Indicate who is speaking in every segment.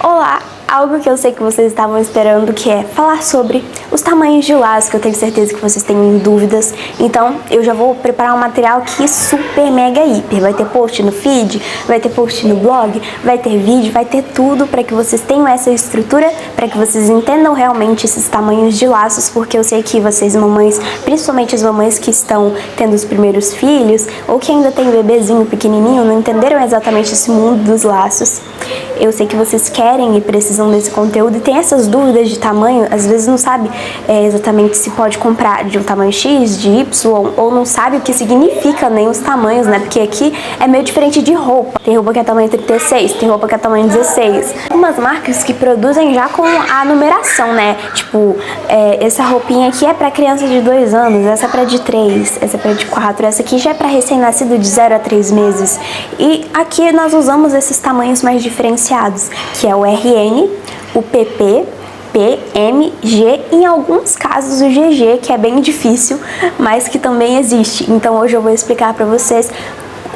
Speaker 1: Olá! Algo que eu sei que vocês estavam esperando, que é falar sobre os tamanhos de laço, que eu tenho certeza que vocês têm dúvidas. Então, eu já vou preparar um material aqui super, mega, hiper. Vai ter post no feed, vai ter post no blog, vai ter vídeo, vai ter tudo para que vocês tenham essa estrutura, para que vocês entendam realmente esses tamanhos de laços, porque eu sei que vocês, mamães, principalmente as mamães que estão tendo os primeiros filhos, ou que ainda tem bebezinho pequenininho, não entenderam exatamente esse mundo dos laços. Eu sei que vocês querem e precisam desse conteúdo e tem essas dúvidas de tamanho, às vezes não sabe exatamente se pode comprar de um tamanho X, de Y, ou não sabe o que significa nem os tamanhos, né? Porque aqui é meio diferente de roupa. Tem roupa que é tamanho 36, tem roupa que é tamanho 16. Umas marcas que produzem já com a numeração, né? Tipo, essa roupinha aqui é pra criança de 2 anos, essa é pra de 3, essa é pra de 4, essa aqui já é pra recém-nascido de 0 a 3 meses. E aqui nós usamos esses tamanhos mais diferenciados, que é o RN, o PP, P, M, G e em alguns casos o GG, que é bem difícil, mas que também existe. Então hoje eu vou explicar para vocês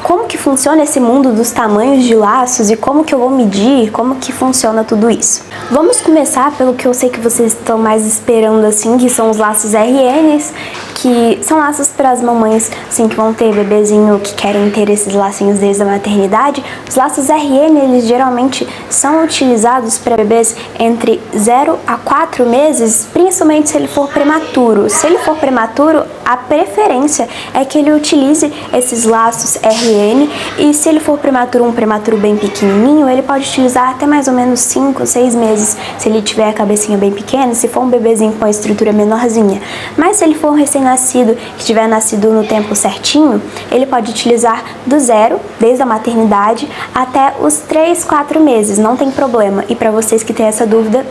Speaker 1: como que funciona esse mundo dos tamanhos de laços e como que eu vou medir, como que funciona tudo isso. Vamos começar pelo que eu sei que vocês estão mais esperando, assim, que são os laços RNs, que são laços para as mamães, assim, que vão ter bebezinho, que querem ter esses lacinhos desde a maternidade. Os laços RN, eles geralmente são utilizados para bebês entre 0 a 4 meses, principalmente se ele for prematuro. Se ele for prematuro, a preferência é que ele utilize esses laços RN, e se ele for prematuro, um prematuro bem pequenininho, ele pode utilizar até mais ou menos 5, 6 meses, se ele tiver a cabecinha bem pequena, se for um bebezinho com a estrutura menorzinha. Mas se ele for um recém-nascido, que tiver nascido no tempo certinho, ele pode utilizar do 0, desde a maternidade, até os 3, 4 meses, não tem problema. E para vocês que têm essa dúvida,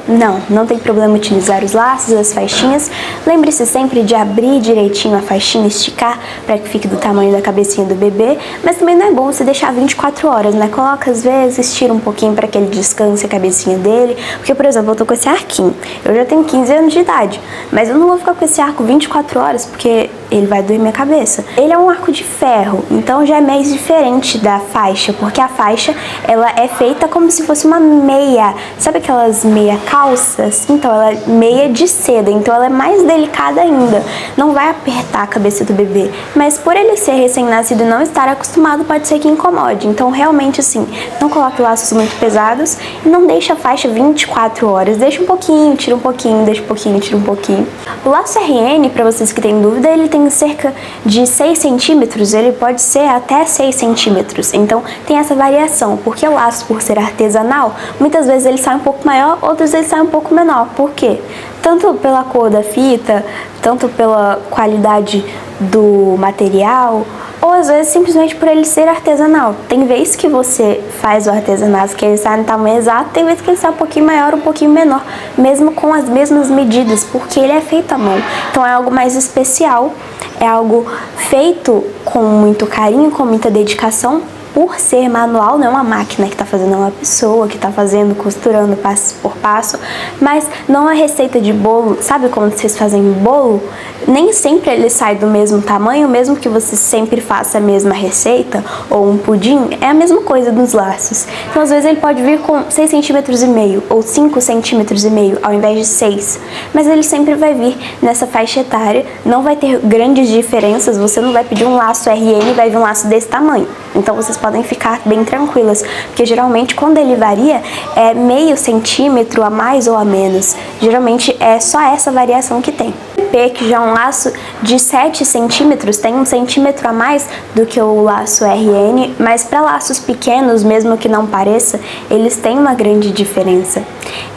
Speaker 1: não tem problema utilizar os laços, as faixinhas. Lembre-se sempre de abrir direitinho a faixinha, esticar para que fique do tamanho da cabecinha do bebê, mas também não é bom você deixar 24 horas, né? Coloca às vezes, tira um pouquinho para que ele descanse a cabecinha dele, porque, por exemplo, eu tô com esse arquinho, eu já tenho 15 anos de idade, mas eu não vou ficar com esse arco 24 horas, porque ele vai doer minha cabeça. Ele é um arco de ferro, então já é meio diferente da faixa, porque a faixa, ela é feita como se fosse uma meia, sabe aquelas meia calças? Então ela é meia de seda, então ela é mais delicada ainda, não vai apertar a cabeça do bebê, mas por ele ser recém-nascido e não estar acostumado, pode ser que incomode. Então realmente, assim, não coloque laços muito pesados e não deixe a faixa 24 horas, deixa um pouquinho, tira um pouquinho, deixa um pouquinho, tira um pouquinho. O laço RN, para vocês que têm dúvida, ele tem cerca de 6 centímetros, ele pode ser até 6 centímetros, então tem essa variação, porque o laço, por ser artesanal, muitas vezes ele sai um pouco maior, outras vezes sai um pouco menor. Por quê? Tanto pela cor da fita, tanto pela qualidade do material, ou às vezes simplesmente por ele ser artesanal. Tem vezes que você faz o artesanato que ele sai no tamanho exato, tem vezes que ele sai um pouquinho maior, um pouquinho menor, mesmo com as mesmas medidas, porque ele é feito à mão. Então é algo mais especial, é algo feito com muito carinho, com muita dedicação. Por ser manual, não é uma máquina que está fazendo, é uma pessoa que está fazendo, costurando passo por passo, mas não é receita de bolo. Sabe quando vocês fazem bolo? Nem sempre ele sai do mesmo tamanho, mesmo que você sempre faça a mesma receita, ou um pudim, é a mesma coisa dos laços. Então às vezes ele pode vir com 6,5 centímetros ou 5,5 centímetros ao invés de 6, mas ele sempre vai vir nessa faixa etária, não vai ter grandes diferenças, você não vai pedir um laço RN e vai vir um laço desse tamanho. Então vocês podem ficar bem tranquilas, porque geralmente quando ele varia é meio centímetro a mais ou a menos. Geralmente é só essa variação que tem. P, que já é um laço de 7 centímetros, tem 1 centímetro a mais do que o laço RN, mas para laços pequenos, mesmo que não pareça, eles têm uma grande diferença.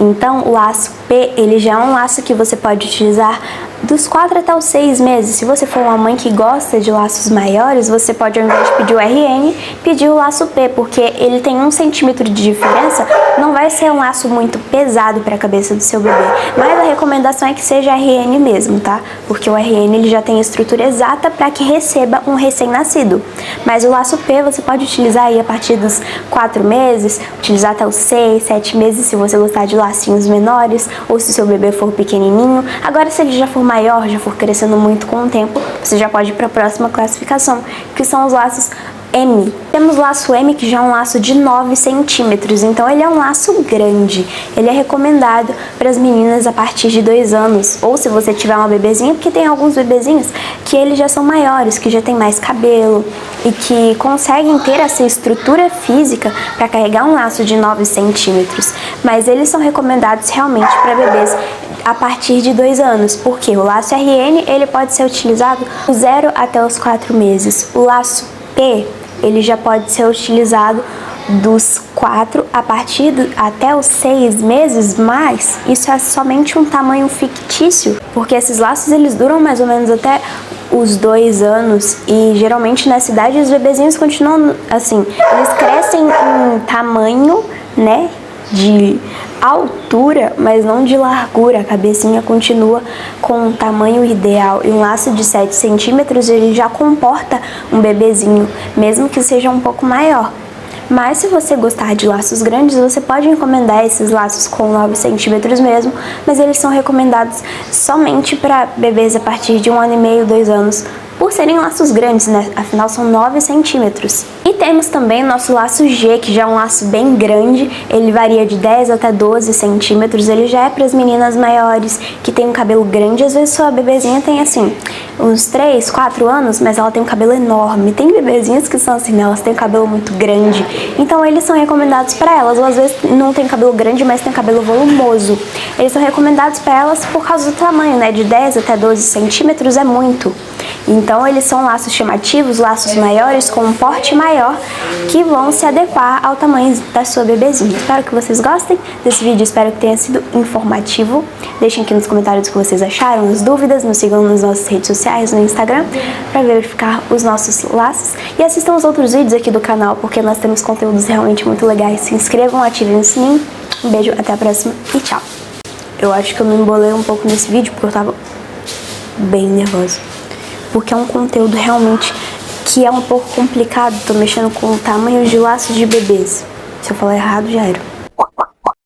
Speaker 1: Então o laço P, ele já é um laço que você pode utilizar dos 4 até os 6 meses. Se você for uma mãe que gosta de laços maiores, você pode, ao invés de pedir o RN, pedir o laço P, porque ele tem 1 centímetro de diferença, não vai ser um laço muito pesado para a cabeça do seu bebê, mas a recomendação é que seja RN mesmo, tá? Porque o RN ele já tem a estrutura exata para que receba um recém-nascido, mas o laço P você pode utilizar aí a partir dos 4 meses, utilizar até os 6, 7 meses se você gostar de lacinhos menores, ou se o seu bebê for pequenininho. Agora, se ele já for maior, já for crescendo muito com o tempo, você já pode ir para a próxima classificação, que são os laços M. Temos o laço M, que já é um laço de 9 centímetros, então ele é um laço grande. Ele é recomendado para as meninas a partir de 2 anos, ou se você tiver uma bebezinha, porque tem alguns bebezinhos que eles já são maiores, que já tem mais cabelo e que conseguem ter essa estrutura física para carregar um laço de 9 centímetros. Mas eles são recomendados realmente para bebês a partir de 2 anos, porque o laço RN ele pode ser utilizado do 0 até os 4 meses. O laço P ele já pode ser utilizado dos 4 até os 6 meses, mas isso é somente um tamanho fictício, porque esses laços eles duram mais ou menos até os 2 anos e geralmente nessa idade os bebezinhos continuam assim, eles crescem em tamanho, né, de altura, mas não de largura. A cabecinha continua com o tamanho ideal e um laço de 7 centímetros ele já comporta um bebezinho, mesmo que seja um pouco maior. Mas se você gostar de laços grandes, você pode encomendar esses laços com 9 centímetros mesmo, mas eles são recomendados somente para bebês a partir de 1 ano e meio, 2 anos, por serem laços grandes, né? Afinal são 9 centímetros. E temos também o nosso laço G, que já é um laço bem grande, ele varia de 10 até 12 centímetros, ele já é para as meninas maiores, que tem um cabelo grande. Às vezes sua bebezinha tem assim, uns 3, 4 anos, mas ela tem um cabelo enorme. Tem bebezinhas que são assim, né? Elas têm um cabelo muito grande, então eles são recomendados para elas. Ou às vezes não tem cabelo grande, mas tem cabelo volumoso. Eles são recomendados para elas por causa do tamanho, né? De 10 até 12 centímetros é muito. Então eles são laços chamativos, laços maiores com um porte maior que vão se adequar ao tamanho da sua bebezinha. Espero que vocês gostem desse vídeo, espero que tenha sido informativo. Deixem aqui nos comentários o que vocês acharam, as dúvidas, nos sigam nas nossas redes sociais, no Instagram, para verificar os nossos laços. E assistam os outros vídeos aqui do canal, porque nós temos conteúdos realmente muito legais. Se inscrevam, ativem o sininho. Um beijo, até a próxima e tchau. Eu acho que eu me embolei um pouco nesse vídeo, porque eu tava bem nervosa. Porque é um conteúdo realmente que é um pouco complicado. Tô mexendo com o tamanho de laços de bebês. Se eu falar errado, já era.